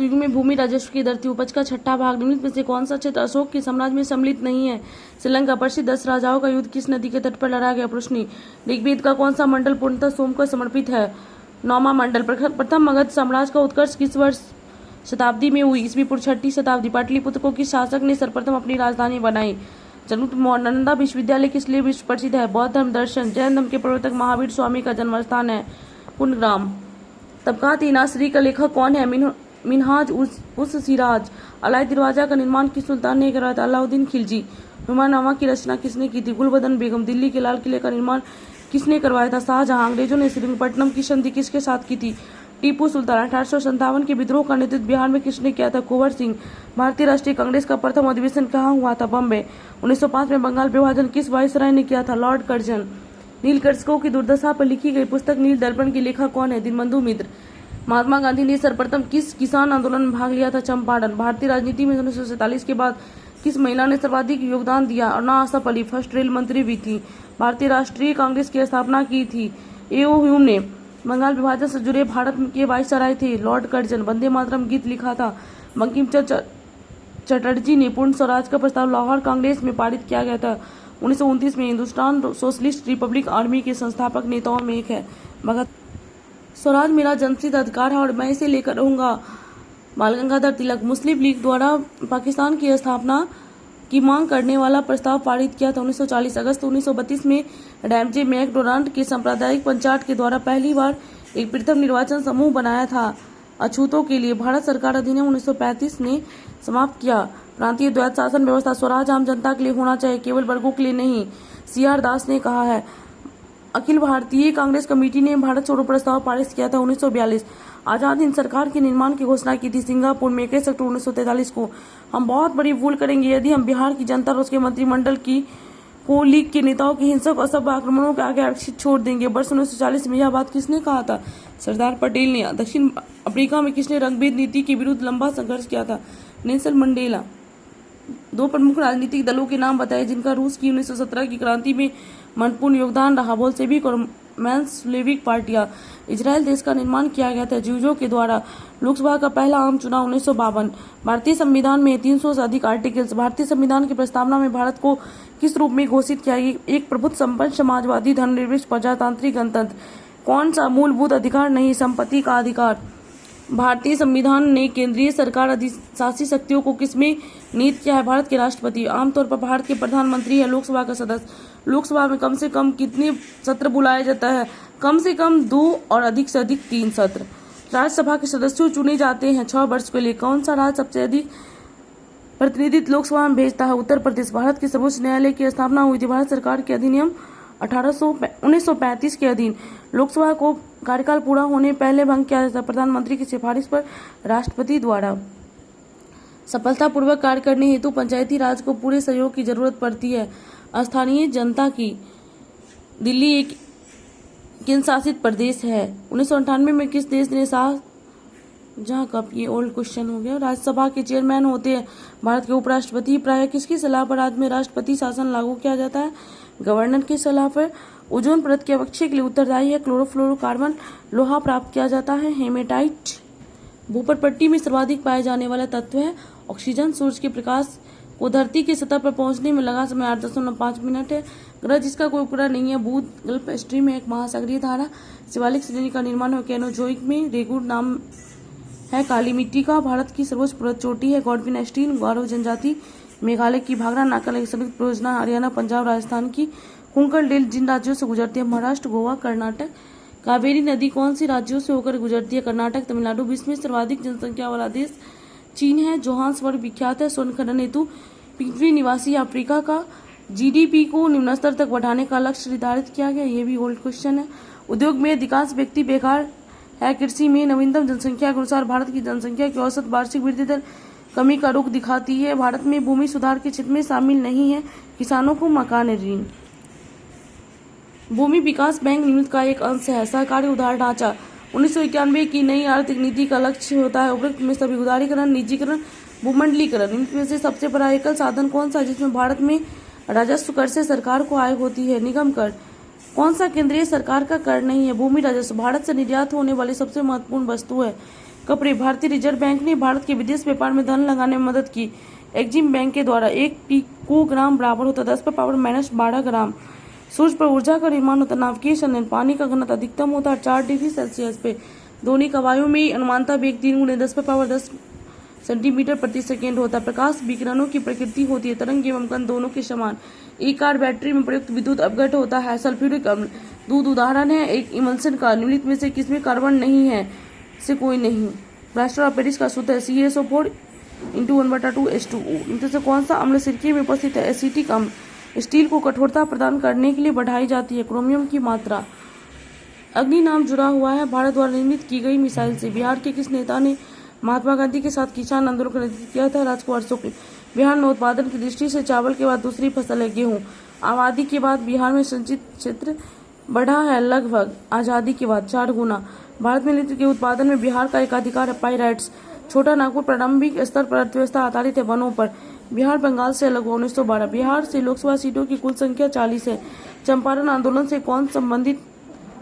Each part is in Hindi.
युग में भूमि राजस्व की धरती उपज का छठा भाग निम्नलिखित में से कौन सा क्षेत्र अशोक के साम्राज्य में सम्मिलित नहीं है? श्रीलंका। प्रसिद्ध 10 राजाओं का युद्ध किस नदी के तट पर लड़ा गया? प्रश्नी। ऋग्वेद का कौन सा मंडल पूर्णतः सोम को समर्पित है? 9वां मंडल। प्रथम मगध साम्राज्य का उत्कर्ष किस वर्ष शताब्दी में हुई? ईस्वी पूर्व 6ठी शताब्दी। पाटलिपुत्र को किस शासक ने सर्वप्रथम अपनी राजधानी बनाई? नालंदा विश्वविद्यालय किस लिए विश्व प्रसिद्ध है? बौद्ध धर्म, दर्शन। जैन धर्म के प्रवर्तक महावीर स्वामी का जन्म स्थान है कुंडग्राम। तबकात-ए-नासरी का लेखक कौन है? मिन्हाज उस सिराज। अलाई दरवाजा का निर्माण किस सुल्तान ने करवाया था? अलाउद्दीन खिलजी। हुमायूं की रचना किसने की थी? गुलबदन बेगम। दिल्ली के लाल किले का निर्माण किसने करवाया था? शाहजहां। अंग्रेजों ने श्रीरंगपट्टनम की संधि किसके साथ की थी? टीपू सुल्तान। 1857 के विद्रोह का नेतृत्व बिहार में किसने किया था? कुंवर सिंह। भारतीय राष्ट्रीय कांग्रेस का प्रथम अधिवेशन कहाँ हुआ था? बॉम्बे। 1905 में बंगाल विभाजन किस वायसराय ने किया था? Lord Curzon. नीलकर्षकों की दुर्दशा पर लिखी गई पुस्तक नील दर्पण के लेखक कौन है? दीनबंधु मित्र। महात्मा गांधी ने सर्वप्रथम किस किसान आंदोलन में भाग लिया था? चंपारण। भारतीय राजनीति में 1947 के बाद किस महिला ने सर्वाधिक योगदान दिया? अन्ना आसफ अली, फर्स्ट रेल मंत्री भी थी। भारतीय राष्ट्रीय कांग्रेस की स्थापना की थी? ए.ओ. ह्यूम ने। बंगाल विभाजन से जुड़े भारत के वायसराय थे? Lord Curzon. वंदे मातरम गीत लिखा था? बंकिम चंद्र चटर्जी ने। पूर्ण स्वराज का प्रस्ताव लाहौर कांग्रेस में पारित किया गया था 1929 में। हिंदुस्तान सोशलिस्ट रिपब्लिक आर्मी के संस्थापक नेताओं में एक है भगत। स्वराज मेरा जन्मसिद्ध अधिकार है और मैं इसे लेकर रहूंगा, बाल गंगाधर तिलक। मुस्लिम लीग द्वारा पाकिस्तान की स्थापना की मांग करने वाला प्रस्ताव पारित किया था 1940। अगस्त 1932 में रैमजे मैकडोनाल्ड के सांप्रदायिक पंचायत के द्वारा पहली बार एक पृथक निर्वाचन समूह बनाया था अछूतों के लिए। भारत सरकार अधिनियम 1935 ने समाप्त किया प्रांतीय द्वैत शासन व्यवस्था। स्वराज आम जनता के लिए होना चाहिए, केवल वर्गों के लिए नहीं, सी.आर. दास ने कहा है। अखिल भारतीय कांग्रेस कमेटी ने भारत छोड़ो प्रस्ताव पारित किया था 1942। आजाद हिंद सरकार के निर्माण की घोषणा की थी सिंगापुर में 21 अक्टूबर 1943 को। हम बहुत बड़ी भूल करेंगे यदि हम बिहार की जनता और उसके मंत्रिमंडल को लीग के नेताओं के हिंसक और सभ्य आक्रमणों के आगे आरक्षित छोड़ देंगे। वर्ष 1940 में यह बात किसने कहा था? सरदार पटेल ने। दक्षिण अफ्रीका में किसने रंगभेद नीति के विरुद्ध लंबा संघर्ष किया था? Nelson Mandela. 2 प्रमुख राजनीतिक दलों के नाम बताए जिनका रूस की 1917 की क्रांति में महत्वपूर्ण योगदान रहा? बोल्शेविक और मेंशेविक पार्टियां। इजराइल देश का निर्माण किया गया था ज्यूजों के द्वारा। लोकसभा का पहला आम चुनाव 1952। भारतीय संविधान में 300 से अधिक आर्टिकल्स। भारतीय संविधान की प्रस्तावना में भारत को किस रूप में घोषित किया गया? एक प्रबुद्ध, संपन्न, समाजवादी, धर्मनिरपेक्ष, प्रजातांत्रिक गणतंत्र। कौन सा मूलभूत अधिकार नहीं? संपत्ति का अधिकार। भारतीय संविधान ने केंद्रीय सरकार अधिशासी शक्तियों को किसमें निहित किया है? भारत के राष्ट्रपति। आमतौर पर भारत के प्रधानमंत्री है लोकसभा का सदस्य। लोकसभा में कम से कम कितने सत्र बुलाया जाता है? कम से कम 2 और अधिक से अधिक 3 सत्र। राज्यसभा के सदस्य चुने जाते हैं 6 वर्ष के लिए। कौन सा राज्य सबसे अधिक प्रतिनिधित्व लोकसभा में भेजता है? उत्तर प्रदेश। भारत के सर्वोच्च न्यायालय की स्थापना हुई थी भारत सरकार के अधिनियम 1935 के अधीन। लोकसभा को कार्यकाल पूरा होने पहले भंग किया जाता है प्रधानमंत्री की सिफारिश पर राष्ट्रपति द्वारा। सफलतापूर्वक कार्य करने हेतु पंचायती राज को पूरे सहयोग की जरूरत पड़ती है। स्थानीय जनता की। दिल्ली एक केंद्र शासित प्रदेश है। 1998 में किस देश ने शाहजहां कप, ये ओल्ड क्वेश्चन हो गया, राज्यसभा के चेयरमैन होते हैं? भारत के उपराष्ट्रपति। प्राय किसकी सलाह पर राज्य में राष्ट्रपति शासन लागू किया जाता है? गवर्नर की सलाह पर। ओजोन परत के अवक्षय के लिए उत्तरदायी है क्लोरोफ्लोरोकार्बन। लोहा प्राप्त किया जाता है हेमेटाइट। भूपर पट्टी में सर्वाधिक पाए जाने वाला तत्व है ऑक्सीजन। सूर्य के प्रकाश को धरती की सतह पर पहुंचने में लगा समय 8.5 मिनट है। ग्रह जिसका कोई उपग्रह नहीं है बुध। गल्फ स्ट्रीम में एक महासागरीय धारा। शिवालिक श्रेणी का निर्माण है कैनोजोइक में। रेगुर नाम है काली मिट्टी का। भारत की सर्वोच्च पर्वत चोटी है गॉडविन स्टीन। गारो जनजाति। मेघालय की भागरा नाकल एक संयुक्त परियोजना। हरियाणा, पंजाब, राजस्थान की। कुंकल डेल जिन राज्यों से गुजरती है? महाराष्ट्र, गोवा, कर्नाटक। कावेरी नदी कौन सी राज्यों से होकर गुजरती है? कर्नाटक, तमिलनाडु। विश्व में सर्वाधिक जनसंख्या वाला देश चीन है। जोहान्सबर्ग विख्यात है स्वर्ण खनन हेतु। पृथ्वी निवासी अफ्रीका का। जीडीपी को निम्न स्तर तक बढ़ाने का लक्ष्य निर्धारित किया गया? ये भी ओल्ड क्वेश्चन है। उद्योग में अधिकांश व्यक्ति बेकार है। कृषि में नवीनतम जनसंख्या के अनुसार भारत की जनसंख्या की औसत वार्षिक वृद्धि दर कमी का रुख दिखाती है। भारत में भूमि सुधार के क्षेत्र में शामिल नहीं है किसानों को मकान ऋण। भूमि विकास बैंक निम्नलिखित का एक अंश है। सहकारी उधार ढांचा। 1991 की नई आर्थिक नीति का लक्ष्य होता है उपरोक्त में सभी उदारीकरण, निजीकरण, भूमंडलीकरण। इनमें से सबसे बड़ा एकल साधन कौन सा है जिसमें भारत में राजस्व कर से सरकार को आय होती है? निगम कर। कौन सा केंद्रीय सरकार का कर नहीं है? भूमि राजस्व। भारत से निर्यात होने वाली सबसे महत्वपूर्ण वस्तु है कपड़े। भारतीय रिजर्व बैंक ने भारत के विदेश व्यापार में धन लगाने में मदद की। एक्जिम बैंक के द्वारा 1 पिकोग्राम बराबर होता 10⁻⁻12 ग्राम। सूर्य पर ऊर्जा का निर्माण होता नाभिकीय संयंत्र। पानी का घनत्व अधिकतम होता है 4 डिग्री सेल्सियस पे। ध्वनि का वायु में अनुमानता वेग 3 × 10⁻10 सेंटीमीटर प्रति सेकेंड होता है। प्रकाश विकिरणों की प्रकृति होती है तरंग एवं कण दोनों के समान। एक कार बैटरी में प्रयुक्त विद्युत अपघट होता है। सल्फ्यूरिक अम्ल दूध उदाहरण है एक इमल्शन का। निम्नलिखित में से किसमें कार्बन नहीं है? से कोई नहीं। प्लास्टर ऑफ पेरिस का सूत्र है CaSO4 × 1/2 H2O। इनमें से कौन सा अम्ल सिरके में उपस्थित है? एसिटिक अम्ल। स्टील को कठोरता प्रदान करने के लिए बढ़ाई जाती है क्रोमियम की मात्रा। अग्नि नाम जुड़ा हुआ है भारत द्वारा निर्मित की गई मिसाइल से। बिहार के किस नेता ने महात्मा गांधी के साथ किसान आंदोलन का नेतृत्व किया था? राजकुमार शुक्ल। बिहार में उत्पादन की दृष्टि से चावल के बाद दूसरी फसल है गेहूं। आबादी के बाद बिहार में संचित क्षेत्र बढ़ा है लगभग आजादी के बाद 4 गुना। भारत में लिट्र के उत्पादन में बिहार का एकाधिकार है। पाइराइट्स। छोटा नागपुर प्रारंभिक स्तर पर अर्थव्यवस्था आधारित है वनों पर। बिहार बंगाल से अलग हुआ 1912। बिहार से लोकसभा सीटों की कुल संख्या 40 है। चंपारण आंदोलन से कौन संबंधित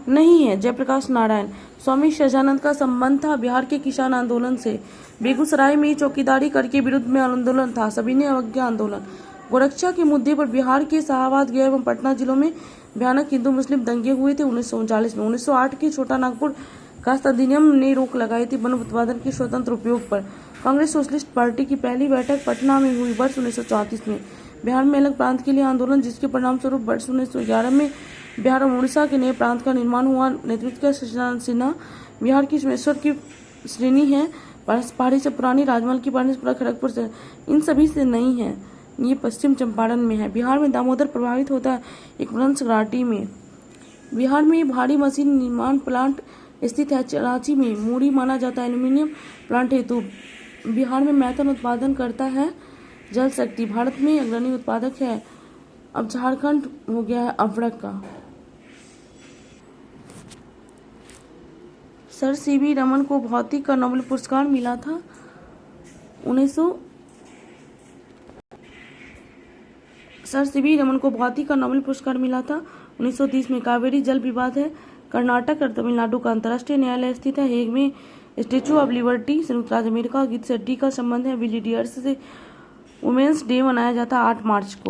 नहीं है? जयप्रकाश नारायण। स्वामी सहजानंद का संबंध था बिहार के किसान आंदोलन से। बेगूसराय में चौकीदारी करके विरुद्ध में आंदोलन था सविनय अवज्ञा आंदोलन। गोरक्षा के मुद्दे पर बिहार के शाहाबाद गया एवं पटना जिलों में भयानक हिंदू मुस्लिम दंगे हुए थे 1939 में। 1908 के छोटा नागपुर कास्ट अधिनियम ने रोक लगाई थी वन उत्पादन के स्वतंत्र उपयोग पर। कांग्रेस सोशलिस्ट पार्टी की पहली बैठक पटना में हुई वर्ष 1934 में। बिहार में अलग प्रांत के लिए आंदोलन जिसके परिणाम स्वरूप वर्ष 1911 में बिहार और उड़ीसा के नए प्रांत का निर्माण हुआ। नेतृत्व किया सच्चिदानंद सिन्हा। बिहार की सोमेश्वर की श्रेणी है पहाड़ी से पुरानी, राजमहल की पहाड़ी से खड़गपुर से, इन सभी से नहीं है। ये पश्चिम चंपारण में है। बिहार में दामोदर प्रभावित होता है एक वंश घाटी में। बिहार में भारी मशीन निर्माण प्लांट स्थित है रांची में। मूड़ी माना जाता है एल्यूमिनियम प्लांट हेतु। बिहार में मैथन उत्पादन करता है जल शक्ति। भारत में अग्रणी उत्पादक है। अब झारखंड हो गया है अभ्रक का। सर सीवी रमन को भौतिक का नोबेल पुरस्कार मिला था 1930 में। कावेरी जल विवाद है कर्नाटक और तमिलनाडु का। अंतर्राष्ट्रीय न्यायालय स्थित है हेग में। स्टेचू ऑफ लिबर्टी संयुक्त राज्य अमेरिका। गीत शेट्टी का संबंध है बिली डियर्स से। वुमेन्स डे मनाया जाता है 8 मार्च को।